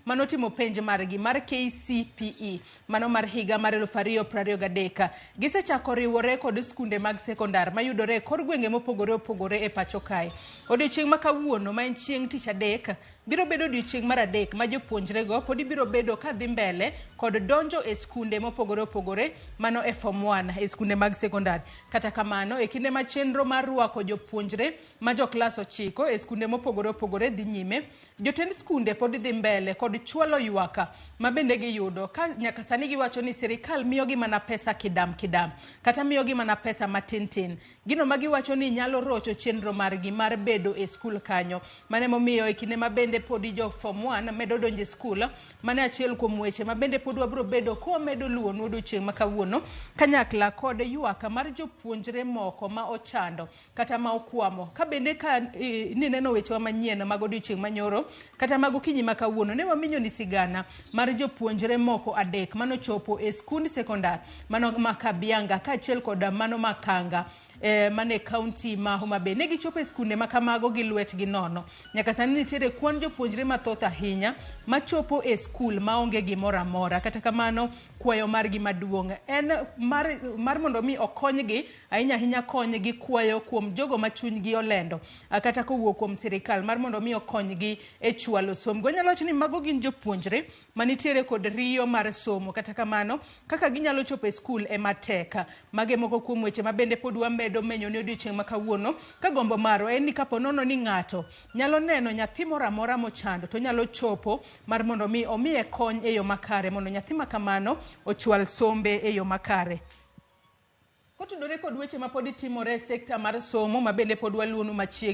manotimo penj margi mar KCPE mano mar higa mar 2023 gisechako riwore kod sikunde mag sekondar mayudore kod gwenge mopogore opogore e pacho kae. Odiochieng' ma kawuono ma en chieng' tich adek biro bedo odiochieng' mar adek ma jopuonjre go podi biro bedo ka dhi mbele kod donjo e sikunde mopogore opogore mano e form 1 e sikunde mag sekondar. Kata kamano e kinde ma chenro mar rwako jopuonjre ma jo klas 9 e sikunde mopogore opogore dhi nyime, jotend sikunde pod dhi mbele kod chwalo ywaka ma bende giyudo ka nyaka sani giwacho ni sirikal miyogi mana pesa kidam kata miyogi mana pesa matin. Gino ma giwacho ni nyalo rocho chenro margi mar bedo e skul kanyo. Mane momiyo e kinde ma bende podi jo form 1 medo donjo e skul, mane achiel kuom weche ma bende pod wabro bedo ko medo luwo odiochieng' ma kawuono kanyakla kod ywaka mar jopuonjre moko ma ochando kata ma okwamo. Ka bende ka ni neno wechewa manyien mag odiochieng' manyoro kata mag okinyi ma kawuono ne waminyo ni sigana mar jopuonjre moko adek manochopo e skund sekondar mano Makabianga kaachiel kod mano Makanga mane kaunti ma Homa Bay. Ne gichopo e skunde ma kamago gi lwetgi nono. Nyaka sani nitiere kwan jopuonjre mathoth ahinya machopo e skul maonge gimoro amora. Kata kamano kwayo margi maduong' en mar mondo mi okonygi ahinya konygi kwayo kuom jogo ma chunygi olendo kata kowuok kuom sirikal mar mondo mi okonygi e chwalo somo. Nyalo wacho ni mago gin jopuonjre manitiere kod riyo mar somo, kata kamano kaka ginyalo chopo e skul e mateka. Mage moko kuom weche ma bende pod wamedo menyo ne odiochieng' ma kawuono ka gombo maro en ni kapo nono ni ng'ato nyalo neno nyathi moro amora mochando to nyalo chopo mar mondo mi omiye kony e yo makare mondo nyathi ma kamano ochwal sombe e yo makare. Kotudore kod weche ma pod timore e sekta mar somo ma bende pod waluonu machiegni